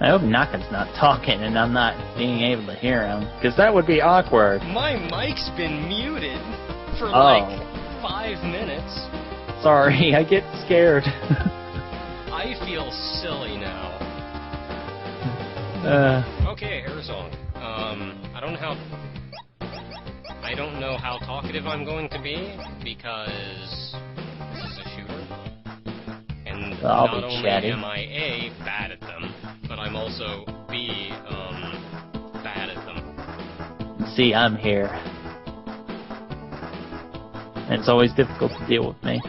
I hope Naka's not talking and I'm not being able to hear him, because that would be awkward. My mic's been muted for like 5 minutes. Sorry, I get scared. I feel silly now. Okay, Air Zonk. I don't know how talkative I'm going to be, because this is a shooter. And not only am I A, bad at them, but I'm also B, bad at them. See, I'm here. And it's always difficult to deal with me.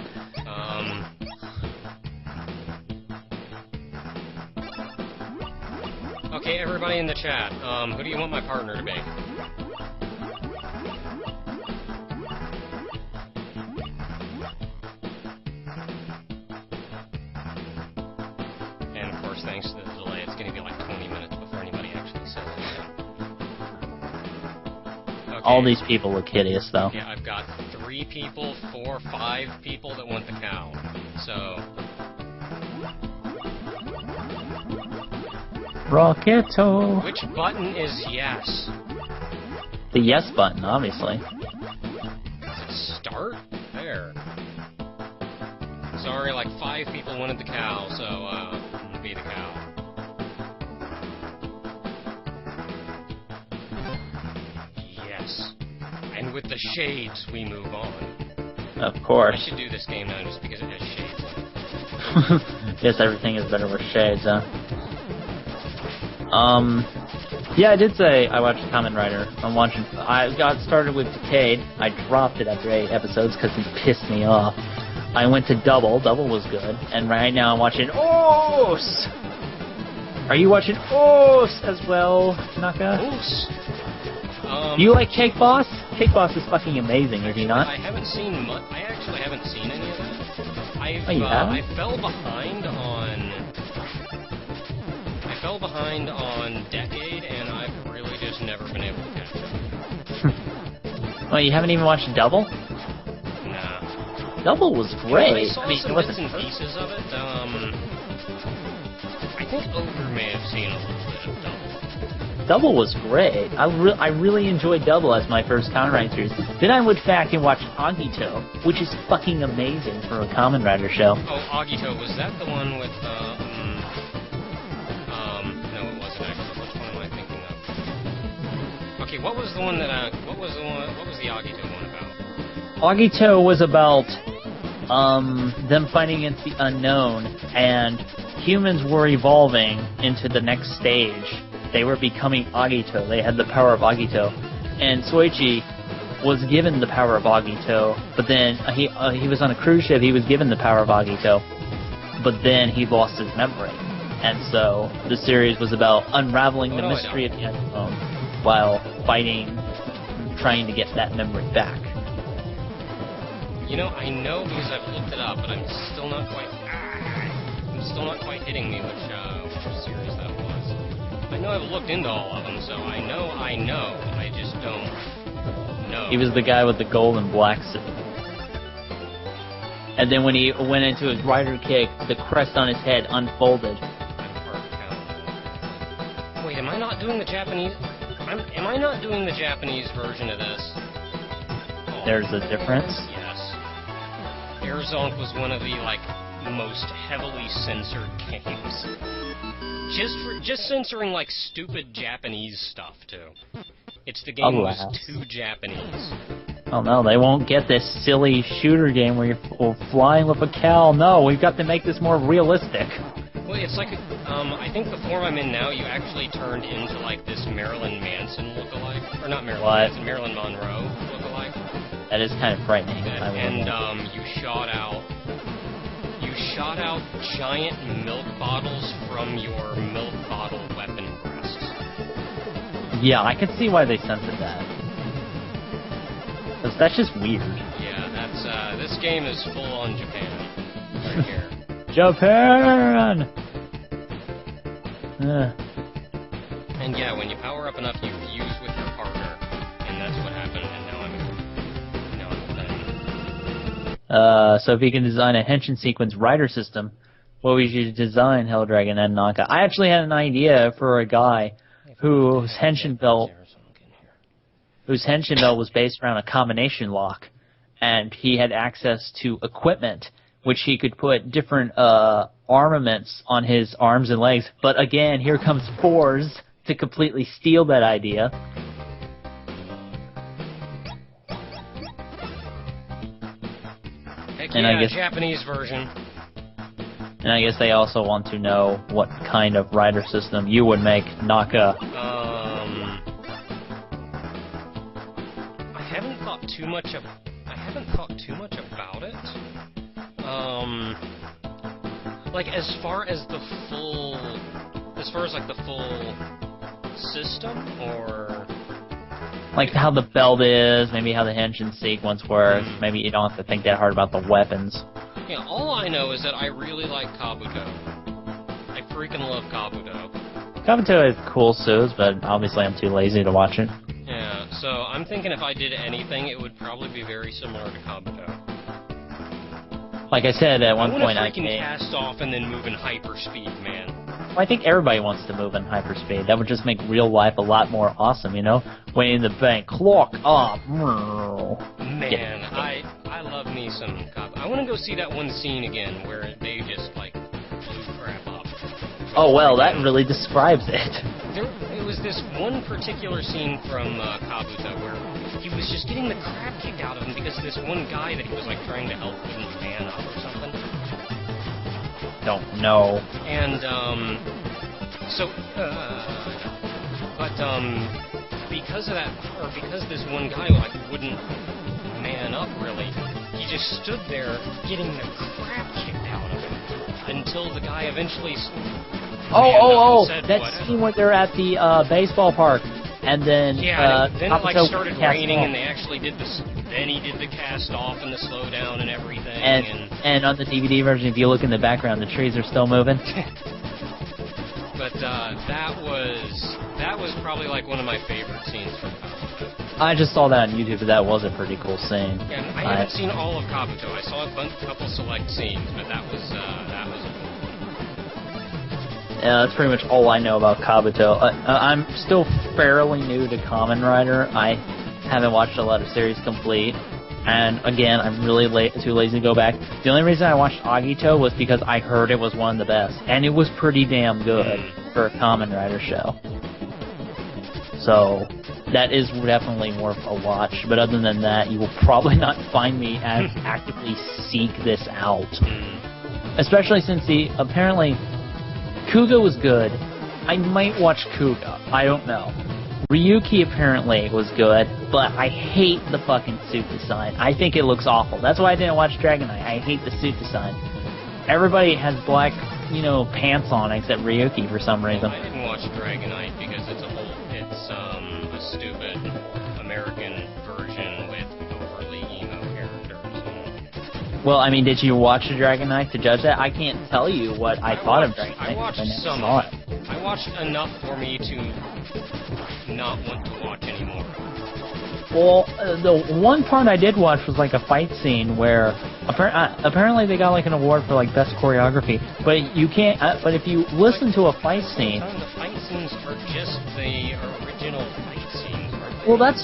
Okay, everybody in the chat, who do you want my partner to be? And of course, thanks to the delay, it's going to be like 20 minutes before anybody actually says anything. Okay. All these people look hideous, though. Yeah, I've got 3 people, 4, 5 people that want the cow. So... Rocketo! Which button is yes? The yes button, obviously. Does it start? There. Sorry, like 5 people wanted the cow, so, be the cow. Yes. And with the shades, we move on. Of course. I should do this game now just because it has shades. Yes, everything is better with shades, huh? Yeah, I did say I watched Kamen Rider. I got started with Decade. I dropped it after 8 episodes because it pissed me off. I went to Double. Double was good. And right now I'm watching Os! Are you watching Os as well, Naka? Os? You like Cake Boss? Cake Boss is fucking amazing, is he not? I haven't seen much. I actually haven't seen any of that. I fell behind on Decade, and I've really just never been able to catch up. Well, you haven't even watched Double? Nah. Double was great. I saw some bits and pieces of it. I think Ogre may have seen a little bit of Double. Double was great. I really enjoyed Double as my first Kamen Rider series. Then I went back and watched Agito, which is fucking amazing for a Kamen Rider show. Oh, Agito, was that the one with, no, it wasn't actually. Which one am I thinking of? Okay, what was the one that, what was the Agito one about? Agito was about, them fighting against the unknown, and humans were evolving into the next stage. They were becoming Agito. They had the power of Agito. And Soichi was given the power of Agito, but then he was on a cruise ship, he was given the power of Agito, but then he lost his memory. And so the series was about unraveling the mystery of the unknown while fighting, trying to get that memory back. You know, I know because I've looked it up, but I'm still not quite hitting me which series that was. I know I've looked into all of them, so I know, I just don't know. He was the guy with the gold and black suit. And then when he went into his rider kick, the crest on his head unfolded. Wait, am I not doing the Japanese? Am I not doing the Japanese version of this? Oh, there's a difference? Yes. Air Zonk was one of the, like, most heavily censored games. Just censoring, like, stupid Japanese stuff, too. It's the game was too Japanese. Oh no, they won't get this silly shooter game where you're flying with a cow. No, we've got to make this more realistic. Well, it's like, I think the form I'm in now, you actually turned into, like, this Marilyn Manson look-alike. Or not Marilyn Manson, Marilyn Monroe look-alike. That is kind of frightening. And you shot out giant milk bottles from your milk bottle weapon breasts. Yeah, I can see why they censored that. Because that's just weird. Yeah, that's, this game is full on Japan. Right here. Japan! And yeah, when you power up enough, you fuse with your partner. And that's what happened, and now I'm so if you can design a henshin sequence rider system what we should design TheHelldragon and Naka. I actually had an idea for a guy whose henshin belt was based around a combination lock, and he had access to equipment which he could put different armaments on his arms and legs. But again, here comes Fours to completely steal that idea. Heck And yeah, I guess, Japanese version. And I guess they also want to know what kind of rider system you would make Naka. I haven't thought too much about it. Like as far as the full system, or like how the belt is, maybe how the henshin sequence works. Maybe you don't have to think that hard about the weapons. Yeah, all I know is that I really like Kabuto. I freaking love Kabuto. Kabuto has cool suits, but obviously I'm too lazy to watch it. Yeah, so I'm thinking if I did anything, it would probably be very similar to Kabuto. Like I said, at one point I can cast off and then move in hyperspeed, man. Well, I think everybody wants to move in hyperspeed. That would just make real life a lot more awesome, you know? Way in the bank, clock up. Man, I love me some Kabuto. I want to go see that one scene again where they just, like, blew crap up. Oh, well, that really describes it. It was this one particular scene from Kabuto where he was just getting the crap kicked out of him because this one guy that he was, like, trying to help couldn't man up or something. Don't know. And, because of that, or because this one guy, like, wouldn't man up, really, he just stood there getting the crap kicked out of him until the guy eventually that scene where they're at the baseball park, and then then it, like, started raining, and they actually did this. Then he did the cast off and the slowdown and everything. And on the DVD version, if you look in the background, the trees are still moving. But that was probably like one of my favorite scenes from Kabuto. I just saw that on YouTube, but that was a pretty cool scene. Yeah, I haven't seen all of Kabuto. I saw a couple select scenes, but that was a cool one. Yeah, that's pretty much all I know about Kabuto. I'm still fairly new to Kamen Rider. I haven't watched a lot of series complete, and again, I'm really too lazy to go back. The only reason I watched Agito was because I heard it was one of the best, and it was pretty damn good for a Kamen Rider show. So that is definitely worth a watch, but other than that, you will probably not find me actively seek this out. Especially since apparently Kuga was good. I might watch Kuga. I don't know. Ryuki apparently was good, but I hate the fucking suit design. I think it looks awful. That's why I didn't watch Dragonite. I hate the suit design. Everybody has black, pants on except Ryuki for some reason. I didn't watch Dragonite because it's a stupid American version with overly emo characters. Well, I mean, did you watch the Dragonite to judge that? I can't tell you what I thought of Dragonite. I watched some of it. I watched enough for me to not want to watch anymore. Well, the one part I did watch was like a fight scene where apparently they got like an award for like best choreography. But you can't. But if you listen to a fight scene, the fight scenes are just the original fight scenes. Well, that's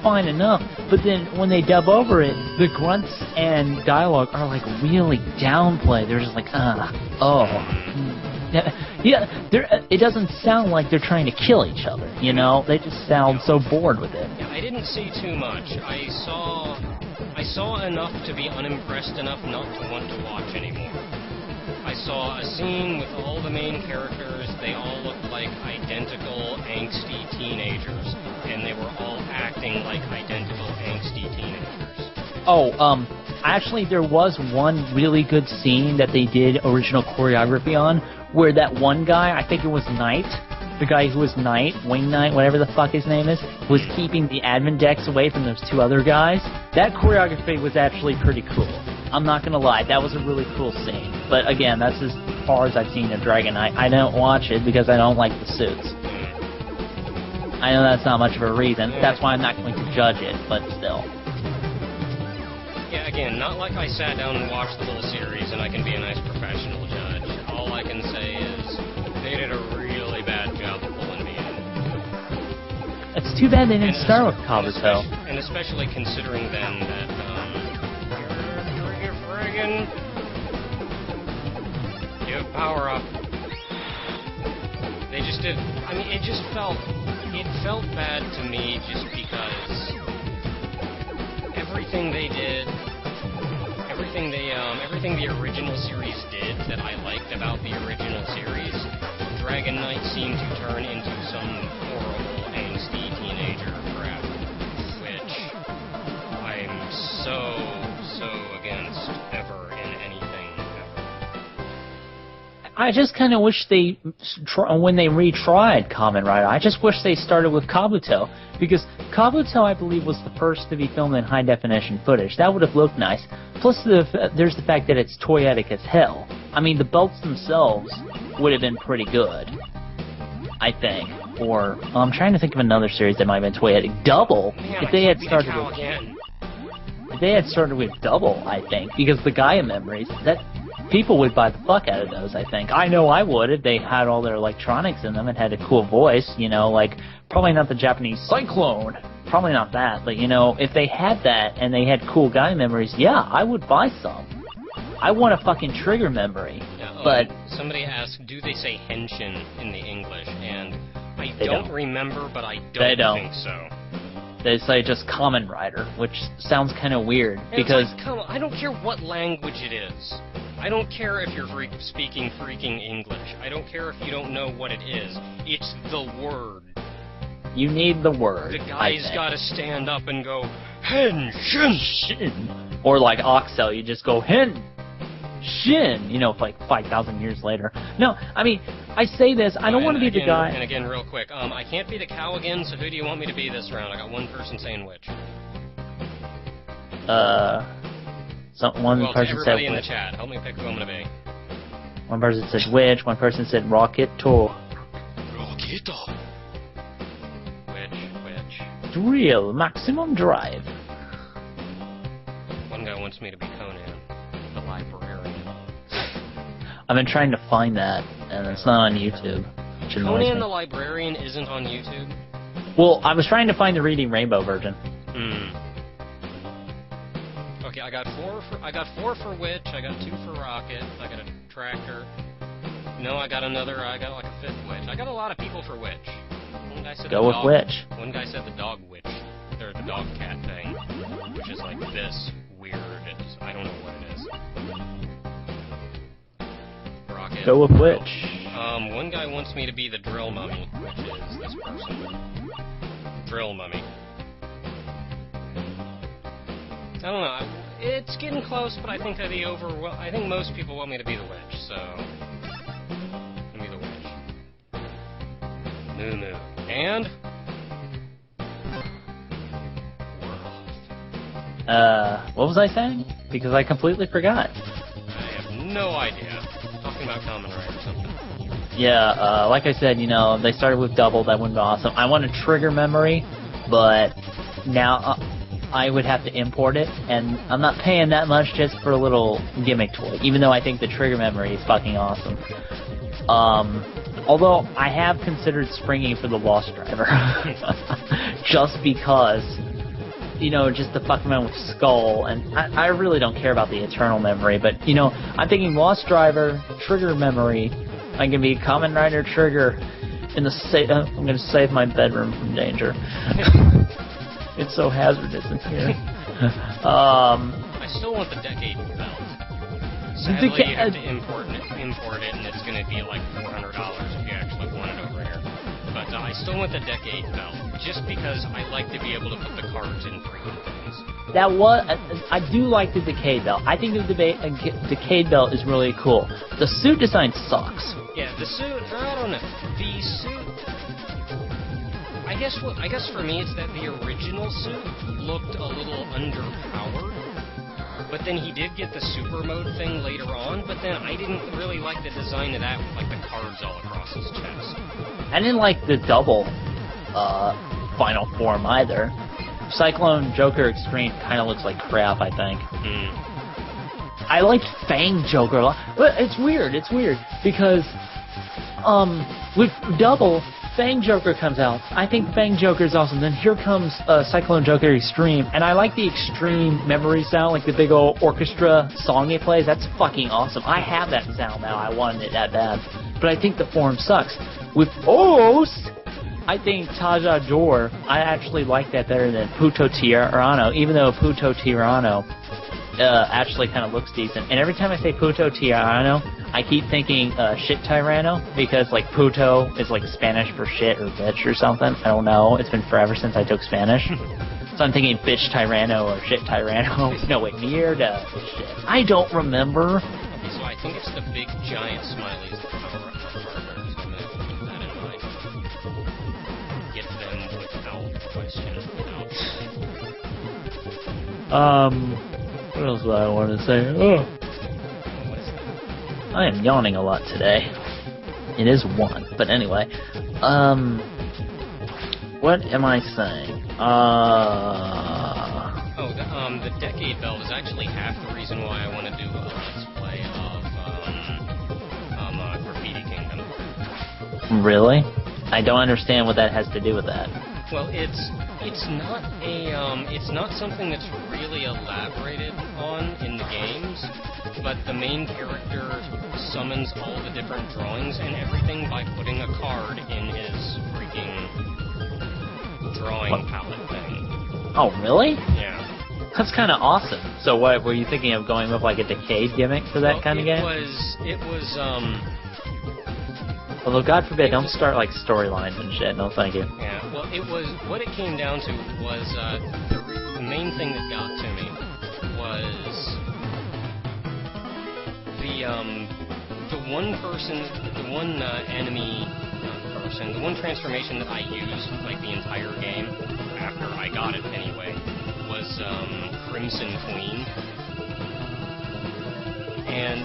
fine enough. But then when they dub over it, the grunts and dialogue are like really downplayed. They're just like, Yeah, it doesn't sound like they're trying to kill each other, They just sound so bored with it. Yeah, I didn't see too much. I saw enough to be unimpressed enough not to want to watch anymore. I saw a scene with all the main characters. They all looked like identical angsty teenagers, and they were all acting like identical angsty teenagers. Actually, there was one really good scene that they did original choreography on, where that one guy, I think it was Knight, the guy who was Knight, Wing Knight, whatever the fuck his name is, was keeping the admin decks away from those two other guys. That choreography was actually pretty cool. I'm not gonna lie, that was a really cool scene. But again, that's as far as I've seen of Dragonite. I don't watch it because I don't like the suits. I know that's not much of a reason. That's why I'm not going to judge it, but still. Yeah, again, not like I sat down and watched the whole series and I can be a nice professional judge. All I can say is they did a really bad job of pulling me in. It's too bad they didn't start with Kabuto. And especially considering then that, friggin' give power up. They just did, I mean, it felt bad to me just because everything they did, everything the original series did that I liked about the original series, Dragon Knight seemed to turn into some horrible, angsty teenager crap, which I'm so against ever in anything ever. I just kind of wish they, when they retried Kamen Rider, I just wish they started with Kabuto, because Kabuto, I believe, was the first to be filmed in high-definition footage. That would have looked nice. Plus, there's the fact that it's toyetic as hell. I mean, the belts themselves would have been pretty good, I think. Or, I'm trying to think of another series that might have been toyetic. Double, if they had started with... If they had started with Double, I think, because the Gaia memories, that... people would buy the fuck out of those, I think. I know I would if they had all their electronics in them and had a cool voice, you know, like, probably not the Japanese Cyclone. Probably not that, but, you know, if they had that and they had cool guy memories, yeah, I would buy some. I want a fucking trigger memory, but... Somebody asked, do they say henshin in the English? And I don't remember, but I don't think so. They say just Kamen Rider, which sounds kind of weird, because... Like, come on, I don't care what language it is. I don't care if you're speaking freaking English. I don't care if you don't know what it is. It's the word. You need the word. The guy's gotta stand up and go, Hen, Shin, Shin. Or like Oxel, you just go, Hen, Shin, you know, like 5,000 years later. No, I mean, I say this, I don't want to be the guy... And again, real quick, I can't be the cow again, so who do you want me to be this round? I got one person saying which. One person said everybody in the chat, help me pick who I'm gonna be. One person said which, one person said Rocket to. Rocket. Which? Real maximum drive. One guy wants me to be Conan, the librarian. I've been trying to find that, and it's not on YouTube. Conan the Librarian isn't on YouTube? Well, I was trying to find the Reading Rainbow version. Okay, I got four for Witch, I got 2 for Rocket, I got a Tracker. No, I got like a 5th Witch. I got a lot of people for Witch. One guy said Go with Witch. One guy said the Dog Witch, or the Dog Cat thing, which is like this weird, I don't know what it is. Rocket. Go with Witch. One guy wants me to be the Drill Mummy, which is this person. Drill Mummy. I don't know. It's getting close, but I think I think most people want me to be the Witch, so let me be the Witch. Moo. And what was I saying? Because I completely forgot. I have no idea. Talking about Kamen Rider or something. Yeah, like I said, you know, they started with Double, that would be awesome. I want a trigger memory, but now I would have to import it, and I'm not paying that much just for a little gimmick toy, even though I think the trigger memory is fucking awesome. Although I have considered springing for the Lost Driver, just because, you know, just to fuck around with Skull, and I really don't care about the Eternal Memory, but, you know, I'm thinking Lost Driver, trigger memory, I can be Kamen Rider Trigger in the I'm gonna save my bedroom from danger. It's so hazardous in here. I still want the Decade belt. Sadly, you have to import it, and it's going to be like $400 if you actually want it over here. But I still want the Decade belt, just because I like to be able to put the cards in freaking things. I do like the Decade belt. I think the Decade belt is really cool. The suit design sucks. Yeah, the suit, I don't know. The suit... I guess for me it's that the original suit looked a little underpowered, but then he did get the super mode thing later on, but then I didn't really like the design of that with like the cards all across his chest. I didn't like the double final form either. Cyclone Joker Extreme kind of looks like crap, I think. I liked Fang Joker a lot. But it's weird, because, with Double, Fang Joker comes out. I think Fang Joker is awesome. Then here comes Cyclone Joker Extreme, and I like the extreme memory sound, like the big old orchestra song it plays. That's fucking awesome. I have that sound now. I wanted it that bad. But I think the form sucks. With Ost, I think Taja Jor, I actually like that better than Puto Tirano, even though Puto Tirano actually kind of looks decent. And every time I say Puto Tirano, I keep thinking shit Tyranno, because like Puto is like Spanish for shit or bitch or something. I don't know. It's been forever since I took Spanish. So I'm thinking bitch Tyranno or shit Tyranno. No, wait, near to shit. I don't remember. So I think it's the big giant smileys that power up our partners. I'm going to keep that in mind. Get them without question. What else do I want to say? Oh. I am yawning a lot today. It is 1, but anyway. What am I saying? The Decade Belt is actually half the reason why I want to do a Let's Play of Graffiti Kingdom. Really? I don't understand what that has to do with that. Well, it's not something that's really elaborated on in the games, but the main character summons all the different drawings and everything by putting a card in his freaking drawing palette thing. Oh, really? Yeah. That's kind of awesome. So what, were you thinking of going with like a Decade gimmick for that kind of game? It was Although, God forbid, don't start like storylines and shit. No, thank you. Yeah, well, what it came down to was, the main thing that got to me was the one transformation that I used, like, the entire game, after I got it anyway, was, Crimson Queen. And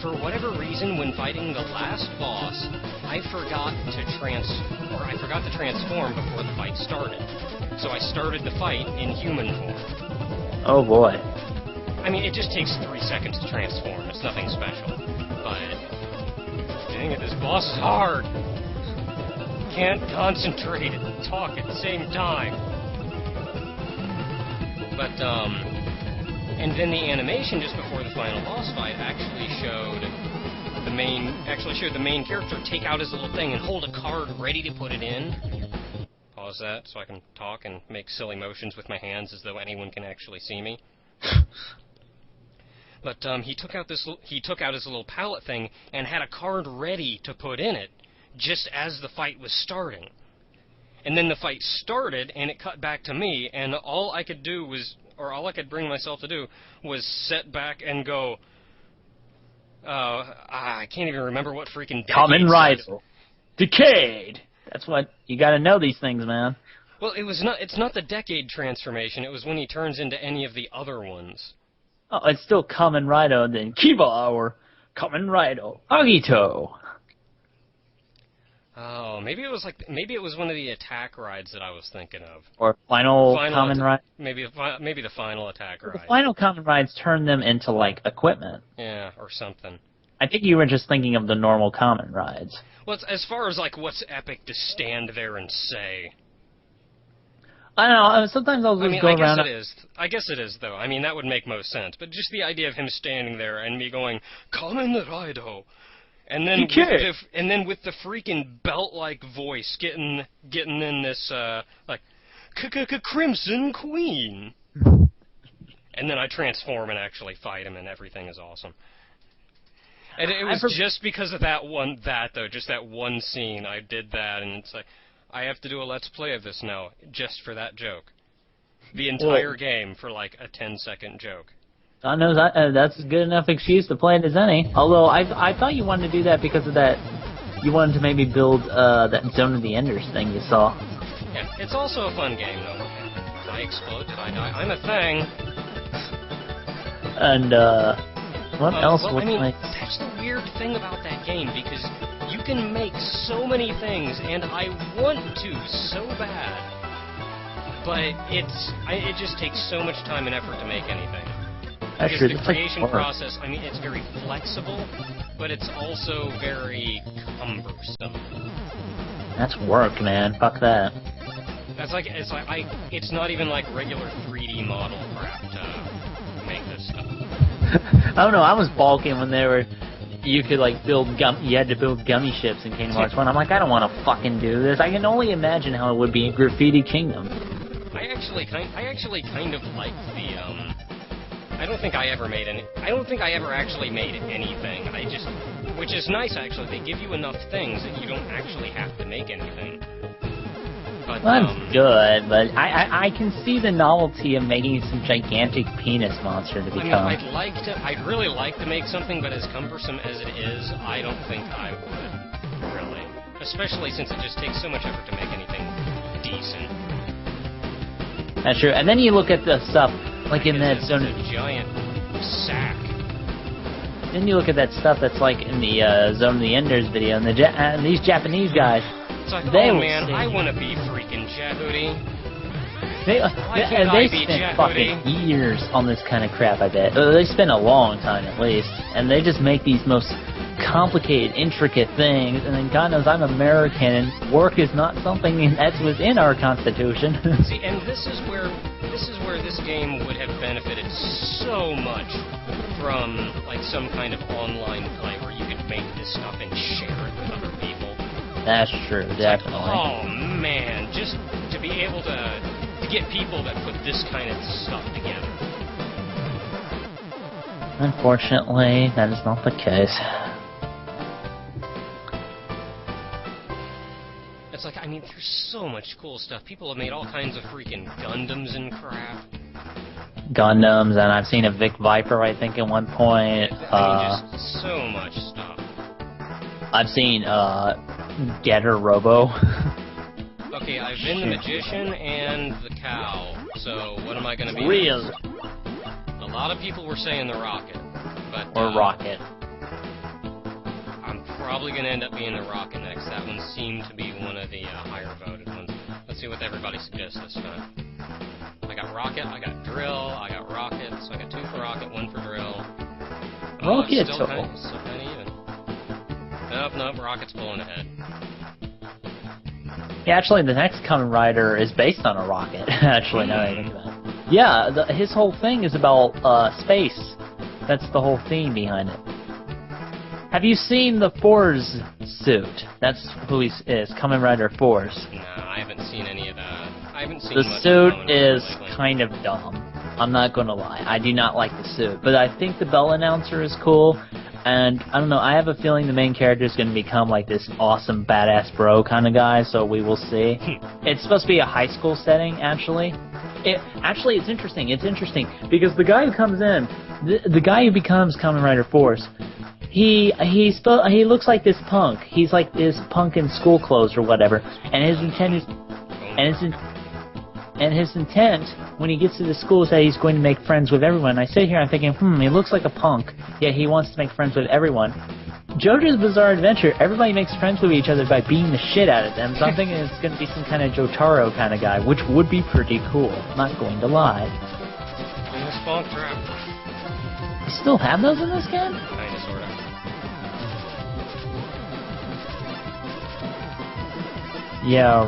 for whatever reason, when fighting the last boss, I forgot to transform before the fight started. So I started the fight in human form. Oh boy. I mean, it just takes 3 seconds to transform. It's nothing special. But, dang it, this boss is hard. Can't concentrate and talk at the same time. But, and then the animation just before the final boss fight actually showed the main character take out his little thing and hold a card ready to put it in. Pause that so I can talk and make silly motions with my hands as though anyone can actually see me. But he took out his little palette thing and had a card ready to put in it just as the fight was starting. And then the fight started and it cut back to me, and all I could bring myself to do was sit back and go, I can't even remember what freaking Kamen Rider. Decade! That's what, you gotta know these things, man. Well, it's not the Decade transformation, it was when he turns into any of the other ones. Oh, it's still Kamen Rider, then Kiba, or Kamen Rider, Agito. Oh, maybe it was one of the attack rides that I was thinking of. Or Final Kamen Rider. Maybe the final attack ride. The final Kamen Rides turn them into, like, equipment. Yeah, or something. I think you were just thinking of the normal Kamen Rides. Well, as far as, like, what's epic to stand there and say. I don't know, sometimes I'll just go around... I guess it is, though. I mean, that would make most sense. But just the idea of him standing there and me going, Kamen Rider! And then with the freaking belt-like voice getting in this, like, Crimson Queen! And then I transform and actually fight him, and everything is awesome. And it was just because of that one scene, I did that, and it's like, I have to do a Let's Play of this now, just for that joke. The entire game for, like, a 10-second joke. God knows that's a good enough excuse to play it as any. Although, I thought you wanted to do that because of that, you wanted to maybe build that Zone of the Enders thing you saw. Yeah, it's also a fun game, though. I explode, did I die? I'm a thing! And, what else would I... That's the weird thing about that game, because you can make so many things, and I want to so bad. but it just takes so much time and effort to make anything. That's Because the creation process, I mean, it's very flexible, but it's also very cumbersome. That's work, man. Fuck that. It's not even like regular 3D model crap to make this stuff. I don't know, I was balking when you could like you had to build gummy ships in Kingdom Hearts 1. I'm like, I don't want to fucking do this. I can only imagine how it would be in Graffiti Kingdom. I actually kind of liked the, I don't think I ever actually made anything. Which is nice actually, they give you enough things that you don't actually have to make anything. But, well, that's good, but I can see the novelty of making some gigantic penis monster to become. I mean, I'd really like to make something, but as cumbersome as it is, I don't think I would, really. Especially since it just takes so much effort to make anything decent. That's true, and then you look at the stuff, like in that zone... It's a giant sack. Then you look at that stuff that's like in the Zone of the Enders video, and these Japanese guys... It's like, oh man, I want to be freaking Jehudi. They spent fucking years on this kind of crap, I bet. They spent a long time, at least. And they just make these most complicated, intricate things, and then God knows I'm American, and work is not something that's within our Constitution. See, and this is where this game would have benefited so much from, like, some kind of online play where you could make this stuff and share it with other people. That's true, definitely. Like, oh man, just to be able to get people that put this kind of stuff together. Unfortunately, that is not the case. It's like, I mean, there's so much cool stuff. People have made all kinds of freaking Gundams and crap. Gundams, and I've seen a Vic Viper, I think, at one point. I mean, just so much stuff. I've seen, Getter Robo. Okay, I've been the Magician and the Cow, so what am I gonna be? Real. A lot of people were saying the Rocket, but... Or Rocket. I'm probably gonna end up being the Rocket next. That one seemed to be one of the higher voted ones. Let's see what everybody suggests this time. I got Rocket, I got Drill, I got Rocket, so I got 2 for Rocket, 1 for Drill. Rocket, still kind of even. Nope, Rocket's pulling ahead. Yeah, actually, the next Kamen Rider is based on a rocket, actually, now that I think about it. Yeah, his whole thing is about space. That's the whole theme behind it. Have you seen the Force suit? That's who he is, Kamen Rider Force. No, I haven't seen any of that. I haven't seen the much suit of is lately. kind of dumb. I'm not gonna lie. I do not like the suit. But I think the bell announcer is cool. And, I don't know, I have a feeling the main character is going to become, like, this awesome, badass bro kind of guy, so we will see. It's supposed to be a high school setting, actually. It's interesting. It's interesting, because the guy who comes in, the guy who becomes Kamen Rider Force, he looks like this punk. He's like this punk in school clothes or whatever, and his intent is... And his intent, when he gets to the school, is that he's going to make friends with everyone. I sit here, I'm thinking, he looks like a punk, yet he wants to make friends with everyone. JoJo's Bizarre Adventure, everybody makes friends with each other by beating the shit out of them, so I'm thinking it's going to be some kind of Jotaro kind of guy, which would be pretty cool, not going to lie. Spawn trap. You still have those in this game? Kinda, sorta. Yeah,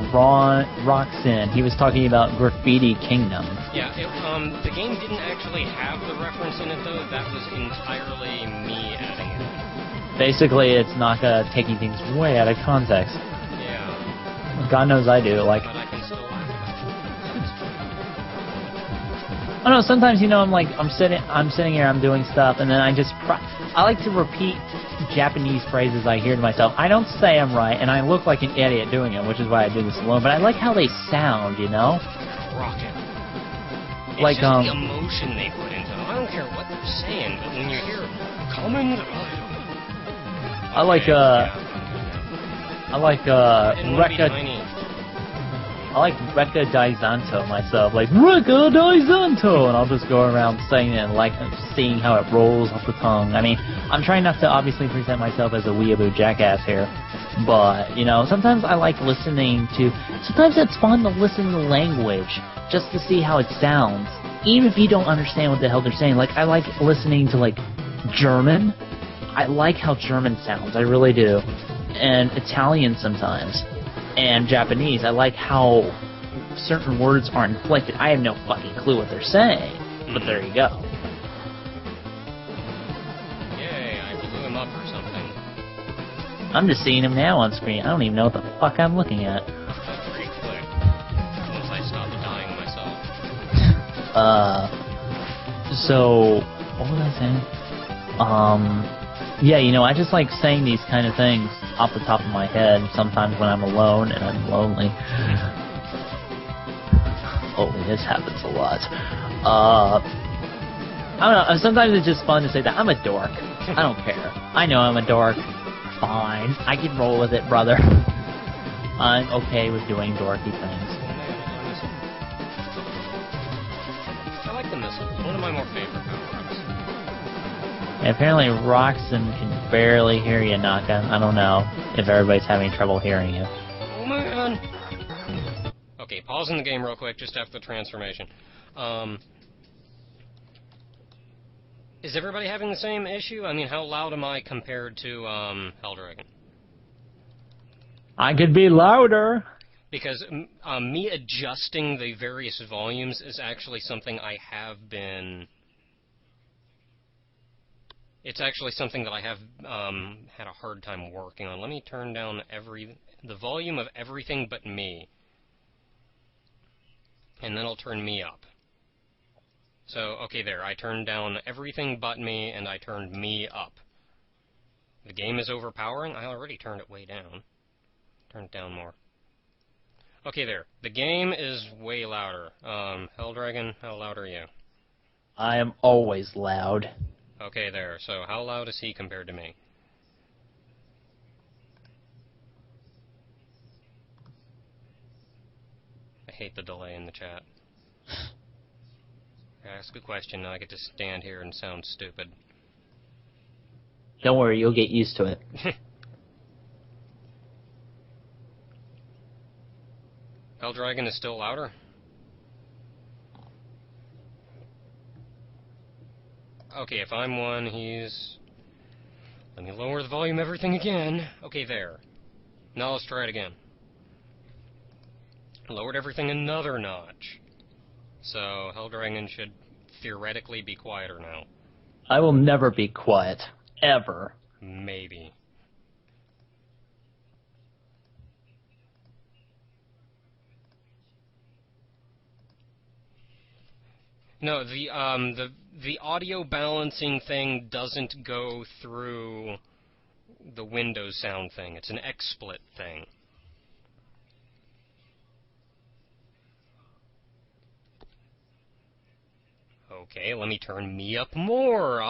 Roxanne. He was talking about Graffiti Kingdom. Yeah, the game didn't actually have the reference in it, though. That was entirely me adding it. Basically, it's Naka taking things way out of context. Yeah. God knows I do. Like, But I can still laugh about it. I don't know. Sometimes, I'm sitting here, I'm doing stuff, and then I like to repeat Japanese phrases I hear to myself. I don't say I'm right, and I look like an idiot doing it, which is why I do this alone. But I like how they sound, Rocket. It's like just the emotion they put into them. I don't care what they're saying, but when you hear Kamen Rider, I like Rekka Daizanto myself, like Rekka Daizanto, and I'll just go around saying it and like seeing how it rolls off the tongue. I mean, I'm trying not to obviously present myself as a weeaboo jackass here. But, you know, sometimes I like listening to... Sometimes it's fun to listen to language, just to see how it sounds. Even if you don't understand what the hell they're saying. Like, I like listening to, like, German. I like how German sounds, I really do. And Italian sometimes. And Japanese. I like how certain words are inflected. I have no fucking clue what they're saying, but there you go. Yay, I blew him up or something. I'm just seeing him now on screen. I don't even know what the fuck I'm looking at. That's pretty quick. Once I stopped dying myself. So, what was I saying? Yeah, you know, I just like saying these kind of things off the top of my head sometimes when I'm alone and I'm lonely. Oh, this happens a lot. I don't know, sometimes it's just fun to say that I'm a dork. I don't care. I know I'm a dork. Fine. I can roll with it, brother. I'm okay with doing dorky things. I like the missile. One of my more favorite power-ups. Yeah, apparently Roxanne can barely hear you, Naka. I don't know if everybody's having trouble hearing you. Oh man! Okay, pausing the game real quick just after the transformation. Is everybody having the same issue? I mean, how loud am I compared to TheHelldragon? I could be louder! Because me adjusting the various volumes is actually something I have been... It's actually something that I have had a hard time working on. Let me turn down the volume of everything but me. And then I'll turn me up. So, okay, there. I turned down everything but me, and I turned me up. The game is overpowering? I already turned it way down. Turn it down more. Okay, there. The game is way louder. TheHelldragon, how loud are you? I am always loud. Okay, there. So, how loud is he compared to me? I hate the delay in the chat. I ask a question, and I get to stand here and sound stupid. Don't worry, you'll get used to it. TheHelldragon is still louder? Okay, if I'm one, he's... Let me lower the volume of everything again. Okay, there. Now let's try it again. Lowered everything another notch. So, TheHelldragon should theoretically be quieter now. I will never be quiet. Ever. Maybe. No, the audio balancing thing doesn't go through the Windows sound thing. It's an XSplit thing. Okay, let me turn me up more.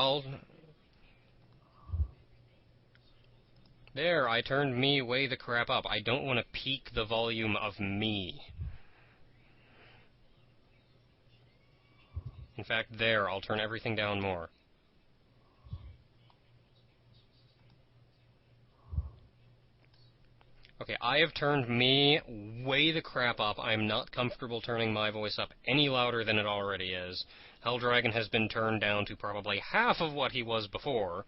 There, I turned me way the crap up. I don't want to peak the volume of me. In fact, there, I'll turn everything down more. Okay, I have turned me way the crap up. I'm not comfortable turning my voice up any louder than it already is. TheHelldragon has been turned down to probably half of what he was before.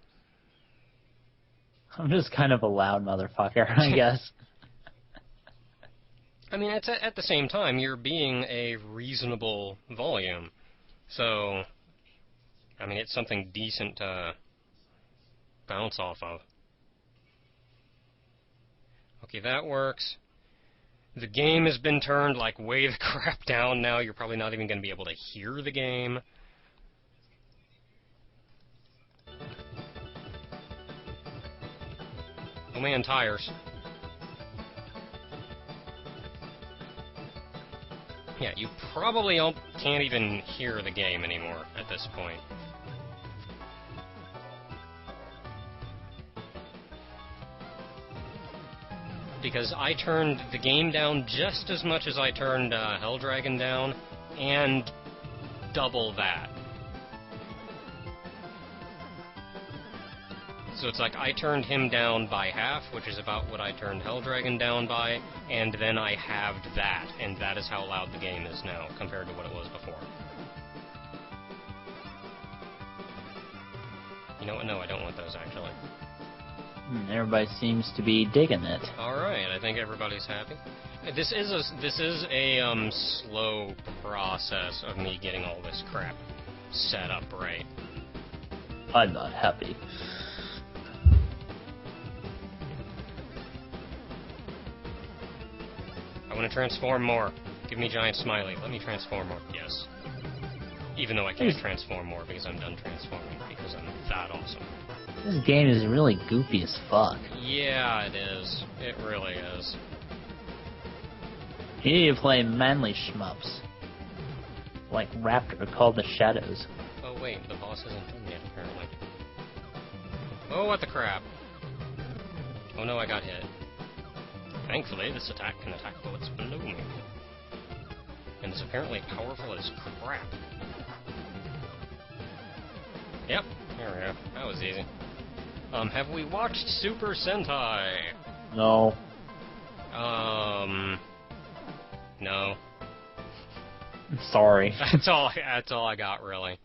I'm just kind of a loud motherfucker, I guess. I mean, it's at the same time, you're being a reasonable volume. So, I mean, it's something decent to bounce off of. Okay, that works. The game has been turned, like, way the crap down now. You're probably not even going to be able to hear the game. Oh man, tires. Yeah, you probably can't even hear the game anymore at this point. Because I turned the game down just as much as I turned TheHelldragon down, and double that. So it's like I turned him down by half, which is about what I turned TheHelldragon down by, and then I halved that, and that is how loud the game is now, compared to what it was before. You know what? No, I don't want those, actually. Everybody seems to be digging it. Alright, I think everybody's happy. This is a slow process of me getting all this crap set up right. I'm not happy. I want to transform more. Give me Giant Smiley. Let me transform more. Yes. Even though I can't transform more because I'm done transforming, because I'm that awesome. This game is really goofy as fuck. Yeah, it is. It really is. You need to play manly shmups. Like Raptor called the Shadows. Oh wait, the boss isn't done yet, apparently. Oh, what the crap. Oh no, I got hit. Thankfully, this attack can attack bullets below me. And it's apparently powerful as crap. Yep, there we go. That was easy. Have we watched Super Sentai? No. No. Sorry. That's all I got, really.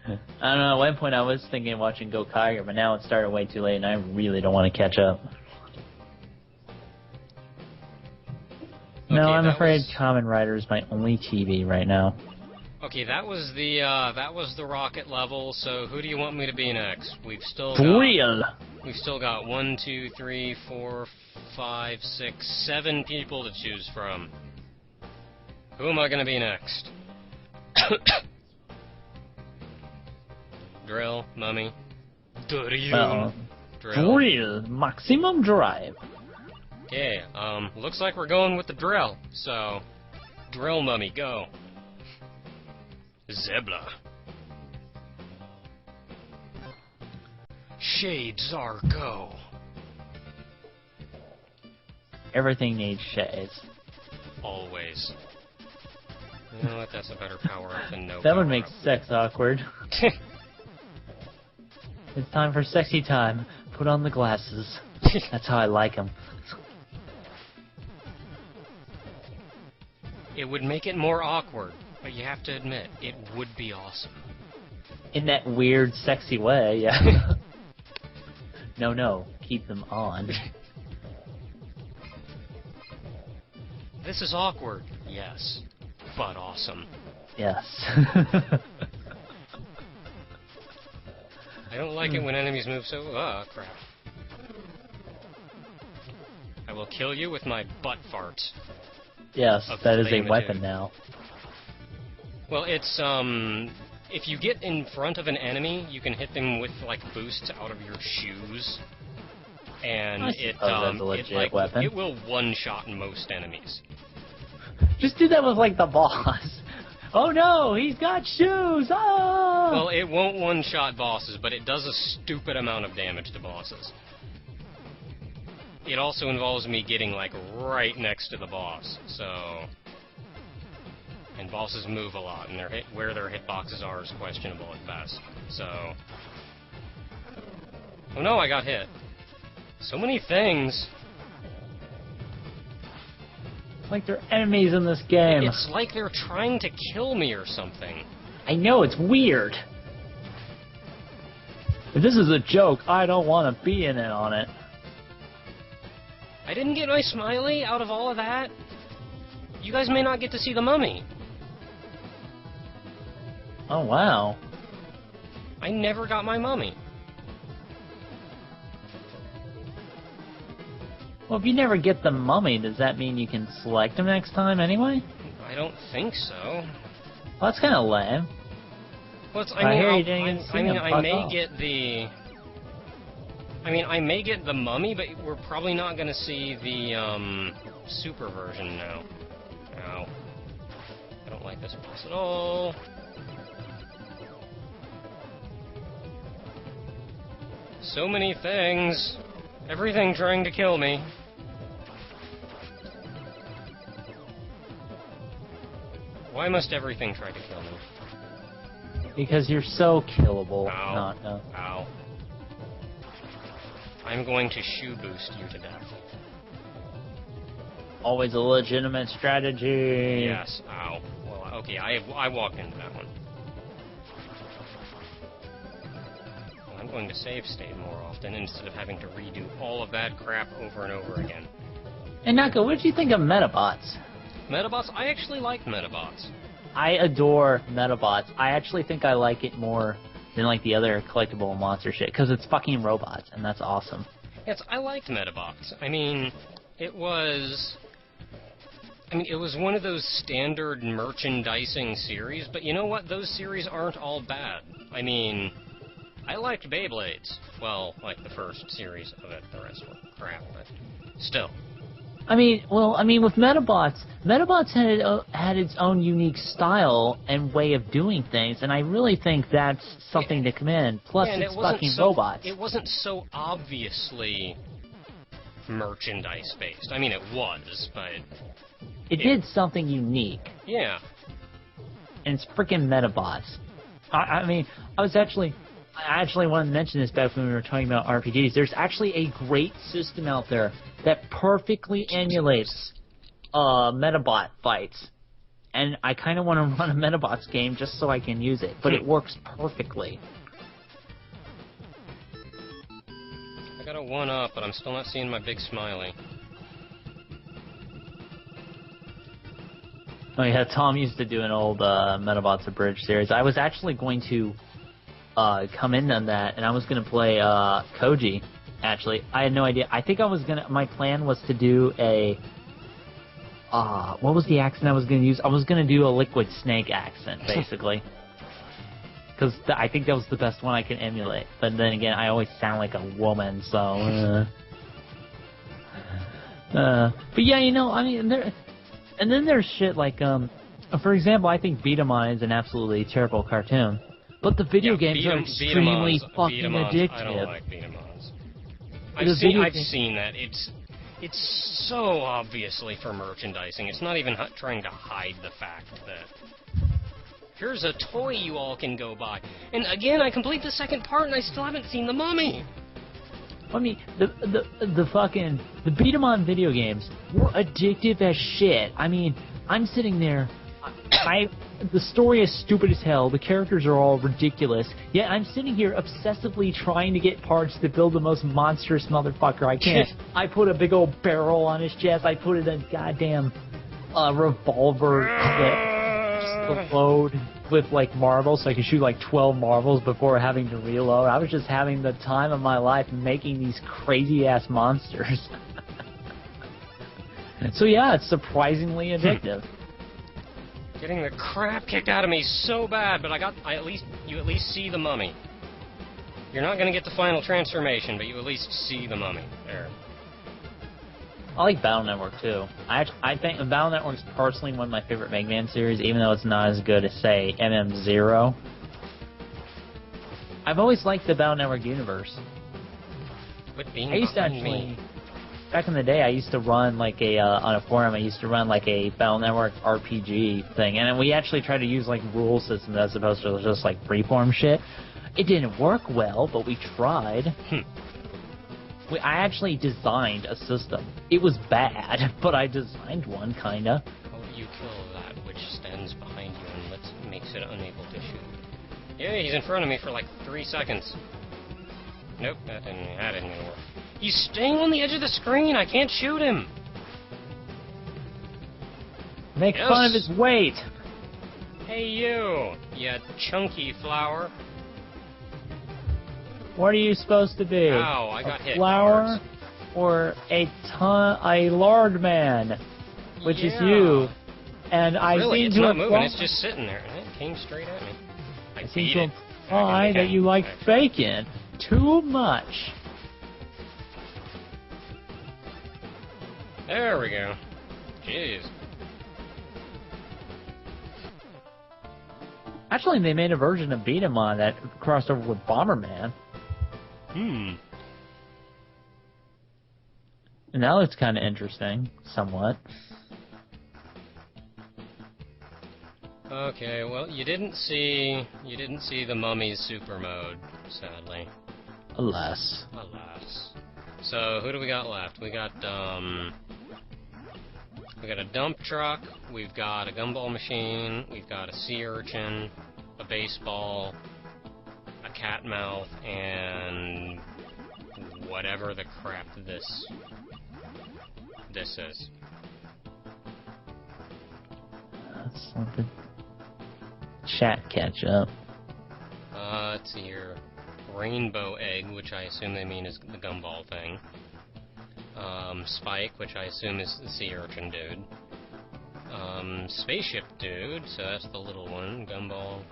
I don't know, at one point I was thinking of watching Go Tiger, but now it started way too late and I really don't want to catch up. Okay, no, I'm afraid Kamen Rider is my only TV right now. Okay, that was the rocket level, so who do you want me to be next? We've still got 1, 2, 3, 4, 5, 6, 7 people to choose from. Who am I gonna be next? Drill, Mummy. Drill. Drill, maximum drive. Okay, looks like we're going with the drill, so Drill, Mummy, go. Zebra. Shades are go. Everything needs shades. Always. You know what? That's a better power-up than no That would power make up. sex awkward. It's time for sexy time. Put on the glasses. That's how I like them. It would make it more awkward, but you have to admit, it would be awesome. In that weird, sexy way, yeah. No, keep them on. This is awkward, yes, but awesome. Yes. I don't like it when enemies move so... Ah, crap. I will kill you with my butt farts. Yes, that is a weapon now. Well, it's, if you get in front of an enemy, you can hit them with, like, boosts out of your shoes. And that's a legit weapon. It will one-shot most enemies. Just do that with, like, the boss. Oh no, he's got shoes! Oh! Well, it won't one-shot bosses, but it does a stupid amount of damage to bosses. It also involves me getting, like, right next to the boss, so... And bosses move a lot, and where their hitboxes are is questionable at best, so... Oh no, I got hit. So many things! Like they're enemies in this game. It's like they're trying to kill me or something. I know, it's weird. If this is a joke, I don't want to be in it on it. I didn't get my smiley out of all of that. You guys may not get to see the mummy. Oh, wow. I never got my mummy. Well, if you never get the mummy, does that mean you can select him next time anyway? I don't think so. Well, that's kind of lame. Well, I I may get the mummy, but we're probably not going to see the super version now. Ow. I don't like this boss at all. So many things. Everything trying to kill me. Why must everything try to kill me? Because you're so killable, Ow. Naka. Ow. I'm going to shoe boost you to death. Always a legitimate strategy. Yes. Ow. Well, okay, I walked into that one. I'm going to save state more often instead of having to redo all of that crap over and over again. And Naka, what did you think of Metabots? Metabots? I actually like Metabots. I adore Metabots. I actually think I like it more than like the other collectible monster shit, because it's fucking robots, and that's awesome. Yes, I liked Metabots. I mean, it was one of those standard merchandising series, but you know what? Those series aren't all bad. I mean, I liked Beyblades. Well, like the first series of it, the rest were crap, but still. I mean, with Metabots had its own unique style and way of doing things, and I really think that's something to commend. Plus, it's fucking robots. It wasn't so obviously merchandise-based. I mean, it was, but... It did something unique. Yeah. And it's freaking Metabots. I actually wanted to mention this back when we were talking about RPGs. There's actually a great system out there that perfectly emulates Metabot fights. And I kind of want to run a Metabots game just so I can use it, but it works perfectly. I got a 1-up, but I'm still not seeing my big smiley. Oh yeah, Tom used to do an old Metabots Abridged series. I was actually going to come in on that, and I was going to play Koji, actually. I had no idea. I think my plan was to do a, what was the accent I was going to use? I was going to do a Liquid Snake accent, basically. Because I think that was the best one I can emulate. But then again, I always sound like a woman, so... but yeah, you know, I mean, and then there's shit like, for example, I think Beat 'em On is an absolutely terrible cartoon. But the video games are extremely fucking addictive. I don't like Beat 'em Ons. I've seen that. It's so obviously for merchandising. It's not even trying to hide the fact that here's a toy you all can go buy. And again, I complete the second part and I still haven't seen the mummy. I mean, the Beat 'em On video games were addictive as shit. I mean, I'm sitting there. The story is stupid as hell, the characters are all ridiculous, yet I'm sitting here obsessively trying to get parts to build the most monstrous motherfucker I can. I put a big old barrel on his chest, I put in a goddamn revolver clip just to load with like marbles, so I could shoot like 12 marbles before having to reload. I was just having the time of my life making these crazy ass monsters. So yeah, it's surprisingly addictive. Getting the crap kicked out of me so bad, but you at least see the mummy. You're not gonna get the final transformation, but you at least see the mummy. There. I like Battle Network too. I think Battle Network's personally one of my favorite Mega Man series, even though it's not as good as say MM0. I've always liked the Battle Network universe. Quit being I used to actually, back in the day, I used to run like a on a forum. I used to run like a Battle Network RPG thing, and we actually tried to use like rule systems as opposed to just like freeform shit. It didn't work well, but we tried. I actually designed a system. It was bad, but I designed one, kinda. How do you kill that which stands behind you and makes it unable to shoot? Yeah, he's in front of me for like 3 seconds. Nope, that didn't work. He's staying on the edge of the screen. I can't shoot him. Make fun of his weight. Hey you chunky flower. What are you supposed to be? Ow, I got hit. Flower or a lard man, which is you. And I really, seem it's to not moving. It's just sitting there, and it came straight at me. I seem to imply that you like bacon too much. There we go. Jeez. Actually, they made a version of Beat 'em On that crossed over with Bomberman. And that looks kind of interesting, somewhat. Okay, well, you didn't see the mummy's super mode, sadly. Alas. Alas. So, who do we got left? We got a dump truck, we've got a gumball machine, we've got a sea urchin, a baseball, a cat mouth, and whatever the crap this is. Let's let the chat catch up. Let's see here. Rainbow egg, which I assume they mean is the gumball thing. Spike, which I assume is the sea urchin dude. Spaceship dude, so that's the little one. Gumball,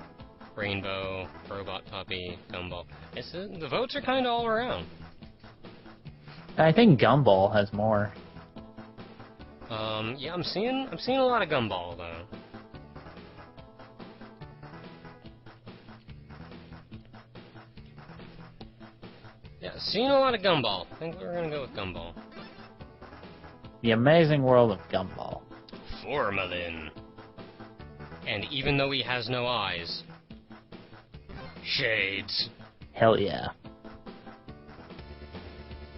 Rainbow, Robot Puppy, Gumball. The votes are kind of all around. I think Gumball has more. Yeah, I'm seeing a lot of Gumball though. Yeah, seeing a lot of Gumball. I think we're gonna go with Gumball. The Amazing World of Gumball. Formalin. And even though he has no eyes, shades. Hell yeah.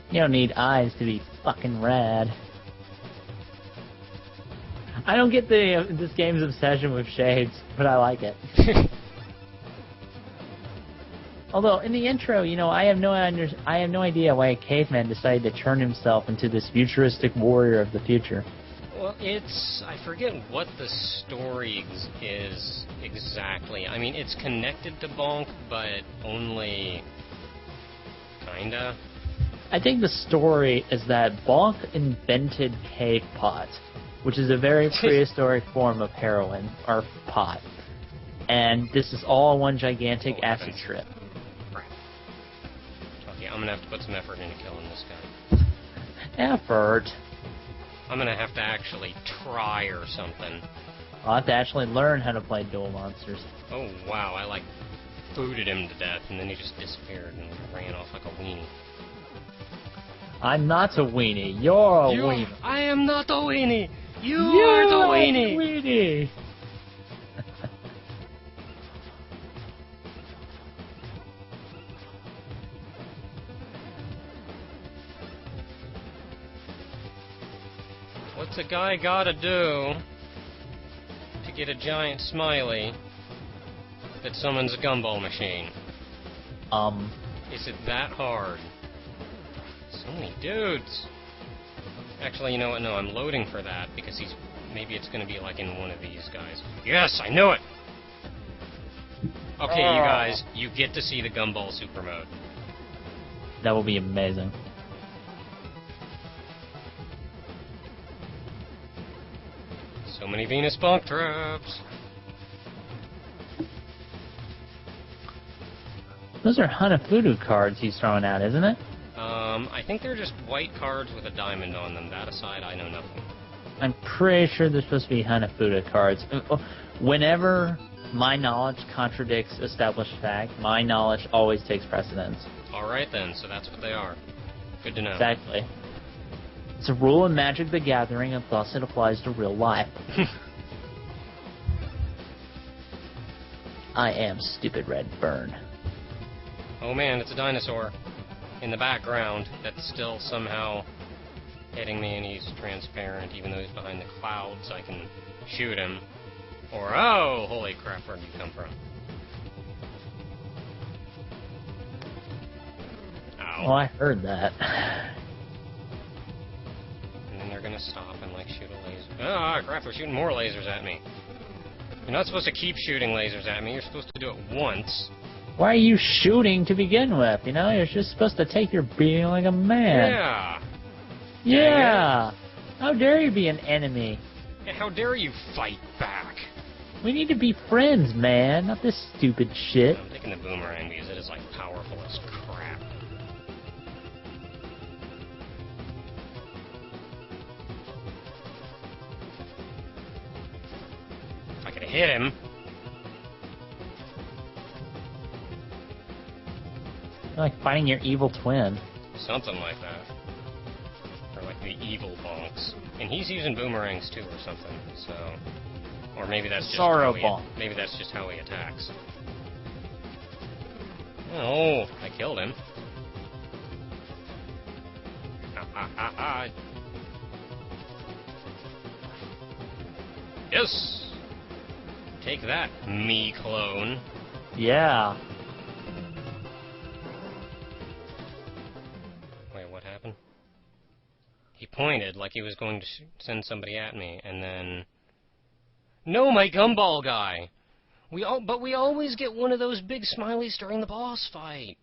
You don't need eyes to be fucking rad. I don't get this game's obsession with shades, but I like it. Although in the intro, you know, I have no idea why a caveman decided to turn himself into this futuristic warrior of the future. Well, I forget what the story is exactly. I mean, it's connected to Bonk, but only kinda. I think the story is that Bonk invented cave pot, which is a very prehistoric form of heroin, or pot. And this is all one gigantic acid trip. Okay, I'm gonna have to put some effort into killing this guy. Effort? I'm gonna have to actually try or something. I'll have to actually learn how to play Duel Monsters. Oh wow, I like booted him to death and then he just disappeared and ran off like a weenie. I'm not a weenie. You're a weenie. I am not a weenie. You are the weenie. Weenie. What's a guy gotta do to get a giant smiley that summons a gumball machine? Is it that hard? So many dudes. Actually, you know what? No, I'm loading for that because maybe it's gonna be like in one of these guys. Yes, I knew it! Okay, you guys, you get to see the Gumball Super Mode. That will be amazing. So many Venus Bonk traps. Those are Hanafudu cards he's throwing out, isn't it? I think they're just white cards with a diamond on them. That aside, I know nothing. I'm pretty sure they're supposed to be Hanafuda cards. Whenever my knowledge contradicts established fact, my knowledge always takes precedence. Alright then, so that's what they are. Good to know. Exactly. It's a rule in Magic the Gathering, and thus it applies to real life. I am stupid red burn. Oh man, it's a dinosaur in the background that's still somehow hitting me, and he's transparent, even though he's behind the clouds. I can shoot him. Or, oh, holy crap, where'd you come from? Ow. Oh, I heard that. And then they're gonna stop and, like, shoot a laser. Ah, crap, they're shooting more lasers at me. You're not supposed to keep shooting lasers at me, you're supposed to do it once. Why are you shooting to begin with? You know, you're just supposed to take your beating like a man. Yeah. Yeah. How dare you be an enemy? Yeah, how dare you fight back? We need to be friends, man, not this stupid shit. I'm taking the boomerang because it is, like, powerful as crap. If I could hit him. You're like fighting your evil twin. Something like that. Or like the evil bonks. And he's using boomerangs too or something, so... Or maybe that's just Sorrow how he, bonk. maybe that's just how he attacks. Oh, I killed him. ha ha ha. Yes! Take that, me clone. Yeah. Wait, what happened? He pointed like he was going to send somebody at me, and then... No, my Gumball guy! But we always get one of those big smileys during the boss fight.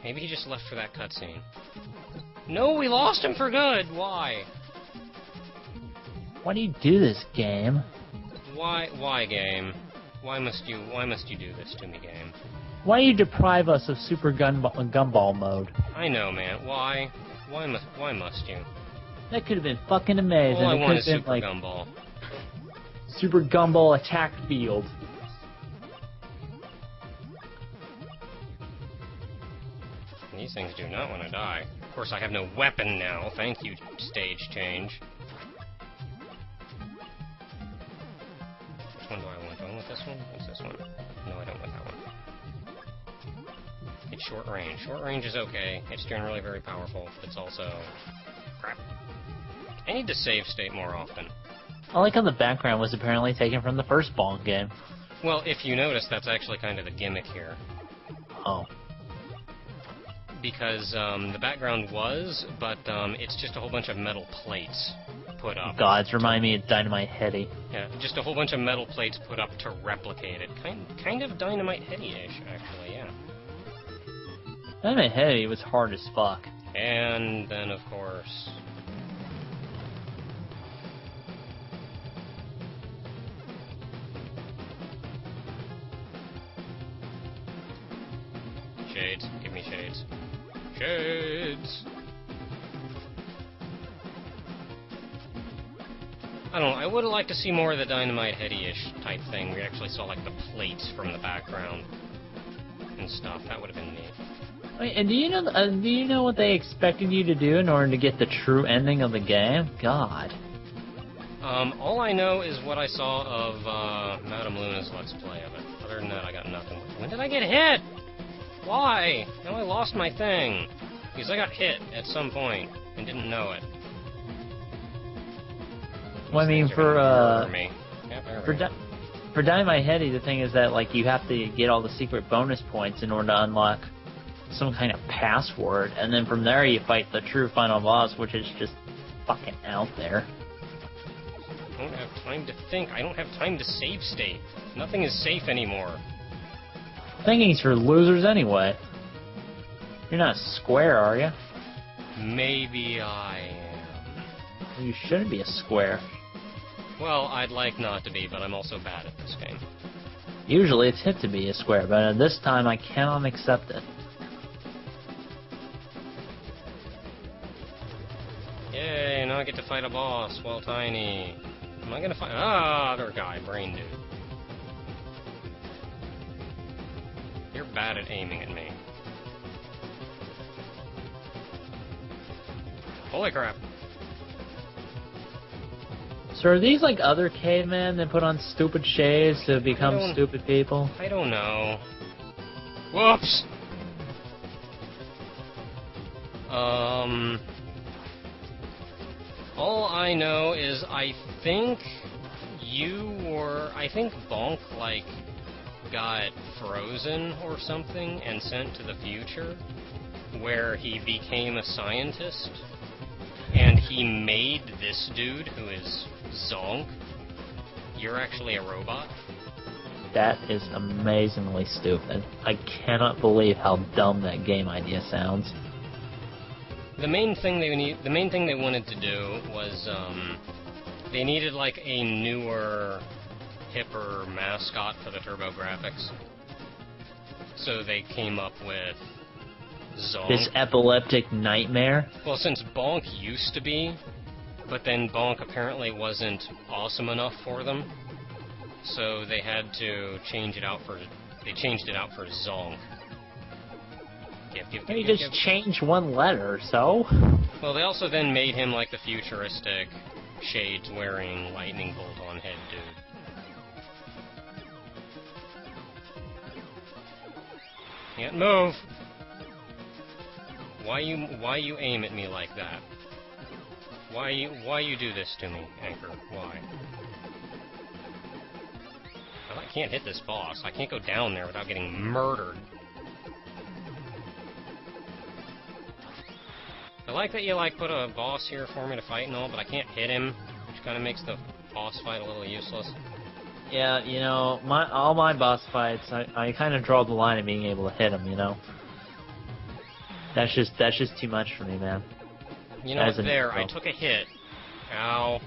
Maybe he just left for that cutscene. No, we lost him for good! Why? Why do you do this, game? Why, game? Why must you do this to me, game? Why do you deprive us of Super Gumball mode? I know, man. Why? Why must you? That could have been fucking amazing. All I it want is been Super like Gumball. Super Gumball attack field. These things do not want to die. Of course, I have no weapon now. Thank you, stage change. Which one do I want? Do I want this one? What's this one? No, I don't want that one. It's short range. Short range is okay. It's generally very powerful, but it's also... crap. I need to save state more often. I like how the background was apparently taken from the first Bonk game. Well, if you notice, that's actually kind of the gimmick here. Oh. Because the background was, but it's just a whole bunch of metal plates put up. Gods, remind me of Dynamite Heady. Yeah, just a whole bunch of metal plates put up to replicate it. Kind of Dynamite Heady-ish, actually, yeah. Dynamite Heady was hard as fuck. And then, of course... Shades. Give me shades. Shades! I don't know, I would have liked to see more of the Dynamite Heady-ish type thing. We actually saw, like, the plates from the background and stuff. That would have been neat. Wait, and do you know what they expected you to do in order to get the true ending of the game? God. All I know is what I saw of, Madame Luna's Let's Play of it. Other than that, I got nothing. When did I get hit? Why? Now I lost my thing. Because I got hit at some point and didn't know it. Well, I mean, for Yeah, for Dynamite Heady, the thing is that, like, you have to get all the secret bonus points in order to unlock some kind of password, and then from there you fight the true final boss, which is just fucking out there. I don't have time to think. I don't have time to save state. Nothing is safe anymore. Thinking's for losers anyway. You're not square, are you? Maybe I am. You shouldn't be a square. Well, I'd like not to be, but I'm also bad at this game. Usually it's hit to be a square, but this time I cannot accept it. Yay, now I get to fight a boss while tiny. Am I gonna fight... Ah, other guy, brain dude. You're bad at aiming at me. Holy crap. So are these like other cavemen that put on stupid shades to become stupid people? I don't know. Whoops! All I know is I think Bonk, like, got frozen or something and sent to the future, where he became a scientist, and he made this dude, who is Zonk. You're actually a robot. That is amazingly stupid. I cannot believe how dumb that game idea sounds. The main thing they wanted to do was, they needed, like, a newer, hipper mascot for the TurboGrafx. So they came up with Zonk. This epileptic nightmare? Well, since Bonk used to be, but then Bonk apparently wasn't awesome enough for them, so they had to change it out for... They changed it out for Zonk. You just change one letter, so? Well, they also then made him like the futuristic, shades-wearing, lightning bolt-on-head dude. Can't move! Why you aim at me like that? Why you do this to me, Anchor? Why? Well, I can't hit this boss. I can't go down there without getting murdered. I like that you, put a boss here for me to fight and all, but I can't hit him, which kind of makes the boss fight a little useless. Yeah, you know, all my boss fights, I kind of draw the line of being able to hit them, you know? That's just too much for me, man. You know, there, I took a hit. Ow.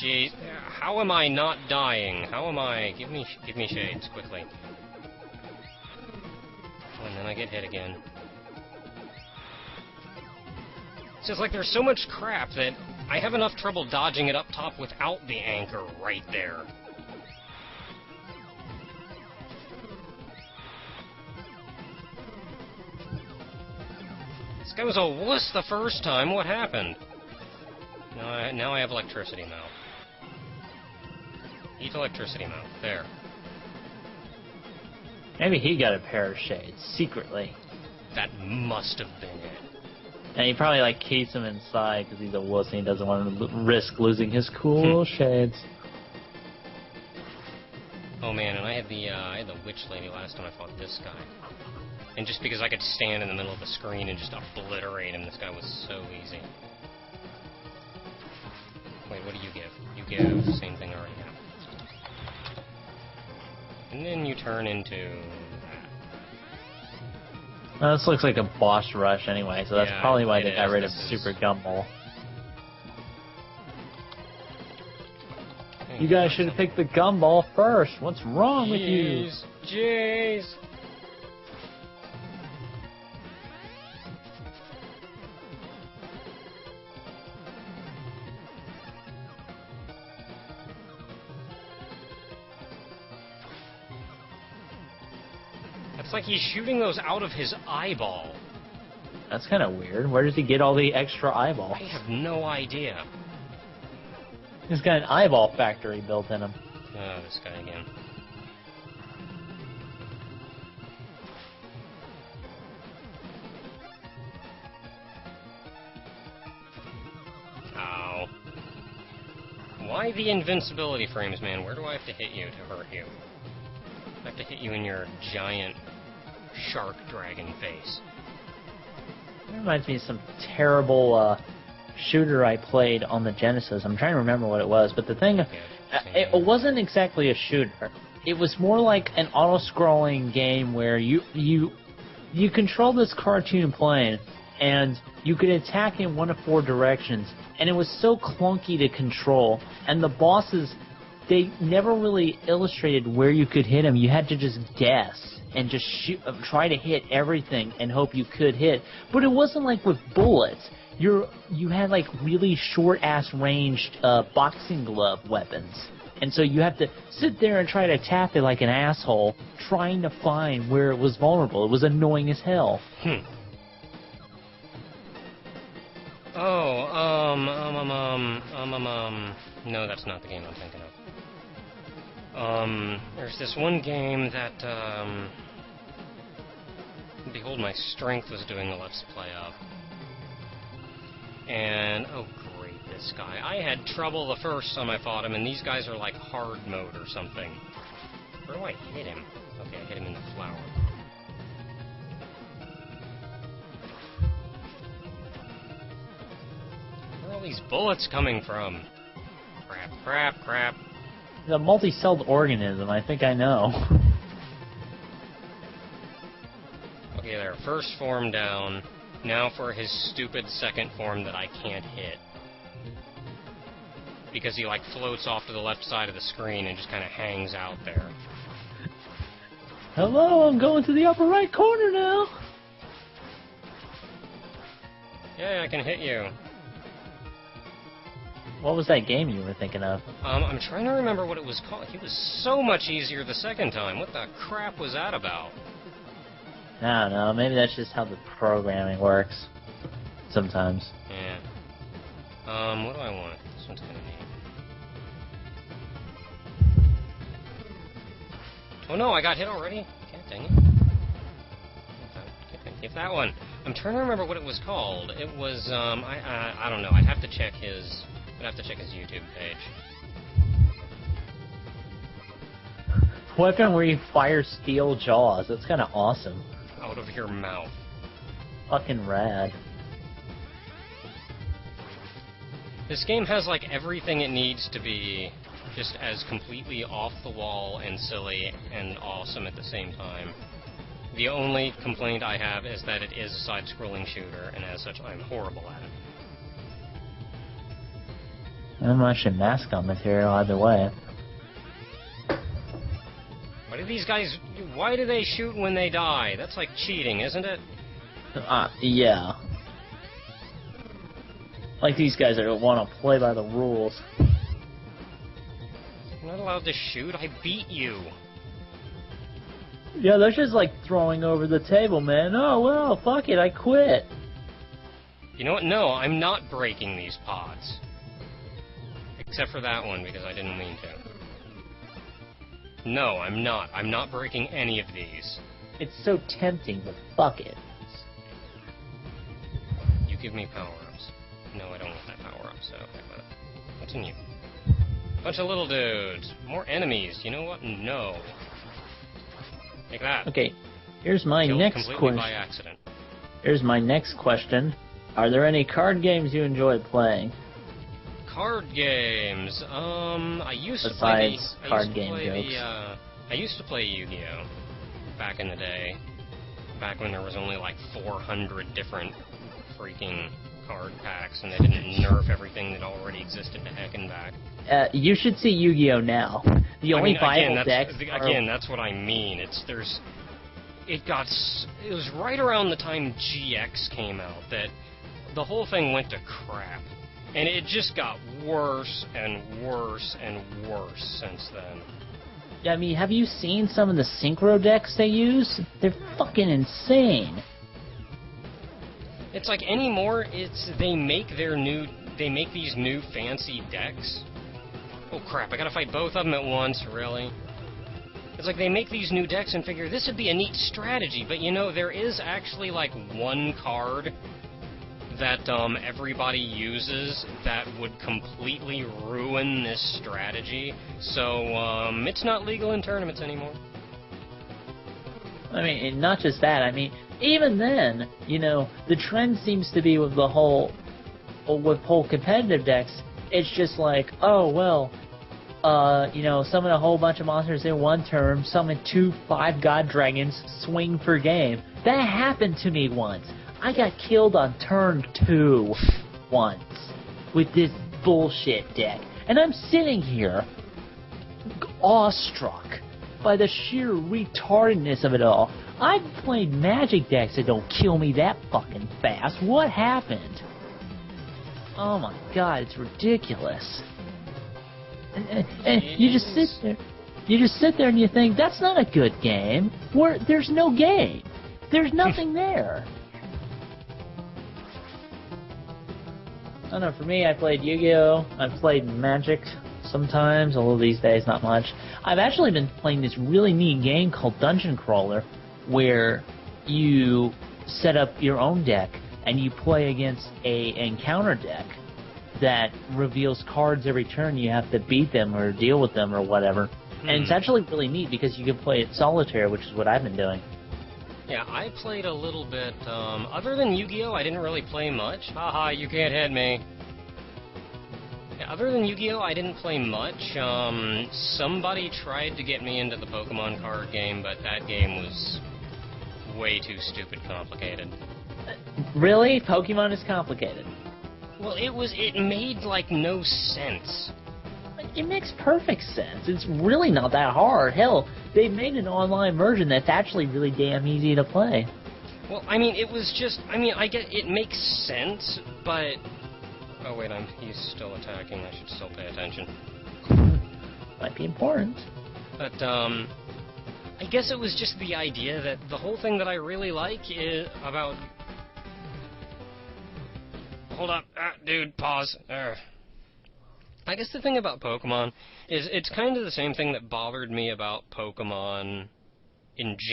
Jeez, how am I not dying? How am I? Give me shades, quickly. Oh, and then I get hit again. It's just like there's so much crap that I have enough trouble dodging it up top without the anchor right there. This guy was a wuss the first time. What happened? Now I have electricity mouth. Eat electricity mouth. There. Maybe he got a pair of shades, secretly. That must have been it. And he probably, keeps them inside because he's a wuss and he doesn't want to risk losing his cool little shades. Oh man, and I had the witch lady last time I fought this guy. And just because I could stand in the middle of the screen and just obliterate him, this guy was so easy. Wait, what do you give? You give the same thing I already have. And then you turn into that. This looks like a boss rush anyway, so that's probably why they got rid of Super Gumball. You guys should have picked the Gumball first. What's wrong with you? Jeez. It's like he's shooting those out of his eyeball. That's kind of weird. Where does he get all the extra eyeballs? I have no idea. He's got an eyeball factory built in him. Oh, this guy again. Ow. Why the invincibility frames, man? Where do I have to hit you to hurt you? I have to hit you in your giant shark dragon face. That reminds me of some terrible shooter I played on the Genesis. I'm trying to remember what it was, but the thing, it wasn't exactly a shooter. It was more like an auto-scrolling game where you control this cartoon plane, and you could attack in one of four directions, and it was so clunky to control, and the bosses, they never really illustrated where you could hit them. You had to just guess and just try to hit everything and hope you could hit. But it wasn't like with bullets. You had really short-ass ranged boxing glove weapons. And so you have to sit there and try to tap it like an asshole, trying to find where it was vulnerable. It was annoying as hell. No, that's not the game I'm thinking of. There's this one game that, Behold My Strength was doing a Let's Play of. And, oh great, this guy. I had trouble the first time I fought him, and these guys are like hard mode or something. Where do I hit him? Okay, I hit him in the flower. Where are all these bullets coming from? Crap, crap, crap. The multi-celled organism, I think I know. Okay, there. First form down. Now for his stupid second form that I can't hit. Because he, floats off to the left side of the screen and just kind of hangs out there. Hello, I'm going to the upper right corner now. Yeah, I can hit you. What was that game you were thinking of? I'm trying to remember what it was called. He was so much easier the second time. What the crap was that about? I don't know. Maybe that's just how the programming works. Sometimes. Yeah. What do I want? This one's kind of neat. Oh no, I got hit already? God dang it. If that one. I'm trying to remember what it was called. It was, I don't know. I'd have to check his YouTube page. Weapon where you fire steel jaws. That's kind of awesome. Out of your mouth. Fucking rad. This game has, like, everything it needs to be just as completely off the wall and silly and awesome at the same time. The only complaint I have is that it is a side-scrolling shooter, and as such, I'm horrible at it. Not much in mascot material either way. Why do they shoot when they die? That's like cheating, isn't it? Yeah. Like these guys that want to play by the rules. I'm not allowed to shoot, I beat you. Yeah, that's just like throwing over the table, man. Oh, well, fuck it, I quit. You know what? No, I'm not breaking these pods. Except for that one, because I didn't mean to. No, I'm not. I'm not breaking any of these. It's so tempting, but fuck it. You give me power-ups. No, I don't want that power-up, so heck with it. What's in you? Bunch of little dudes. More enemies. You know what? No. Like that. Okay, here's my Killed next question. By accident. Here's my next question. Are there any card games you enjoy playing? Card games. I used to play Yu-Gi-Oh! Back in the day. Back when there was only like 400 different freaking card packs, and they didn't nerf everything that already existed to heck and back. You should see Yu-Gi-Oh! Now. The only viable decks. Again, that's what I mean. It was right around the time GX came out that the whole thing went to crap. And it just got worse and worse and worse since then. Yeah, I mean, have you seen some of the synchro decks they use? They're fucking insane. It's like anymore, they make these new fancy decks. Oh crap, I gotta fight both of them at once, really? It's like they make these new decks and figure this would be a neat strategy, but you know, there is actually like one card that everybody uses that would completely ruin this strategy. So it's not legal in tournaments anymore. I mean, and not just that. I mean, even then, you know, the trend seems to be with whole competitive decks. It's just like, oh well, you know, summon a whole bunch of monsters in one turn, summon 2 5-god dragons, swing for game. That happened to me once. I got killed on turn 2 once with this bullshit deck. And I'm sitting here awestruck by the sheer retardedness of it all. I've played Magic decks that don't kill me that fucking fast. What happened? Oh my god, it's ridiculous. And you just sit there. You just sit there and you think, that's not a good game. There's no game. There's nothing there. I don't know, for me, I played Yu-Gi-Oh! I've played Magic sometimes, although these days not much. I've actually been playing this really neat game called Dungeon Crawler, where you set up your own deck and you play against an encounter deck that reveals cards every turn. You have to beat them or deal with them or whatever. And it's actually really neat because you can play it solitaire, which is what I've been doing. Yeah, I played a little bit, other than Yu-Gi-Oh! I didn't really play much. Haha, you can't hit me. Yeah, other than Yu-Gi-Oh! I didn't play much. Somebody tried to get me into the Pokemon card game, but that game was way too stupid complicated. Really? Pokemon is complicated? Well, it made, like, no sense. It makes perfect sense. It's really not that hard. Hell, they made an online version that's actually really damn easy to play. Well, I mean, it was just... I mean, I get it makes sense, but... Oh, wait, he's still attacking. I should still pay attention. Might be important. But, I guess it was just the idea that the whole thing that I really like is about... Hold up. Dude, pause. I guess the thing about Pokemon is it's kind of the same thing that bothered me about Pokemon in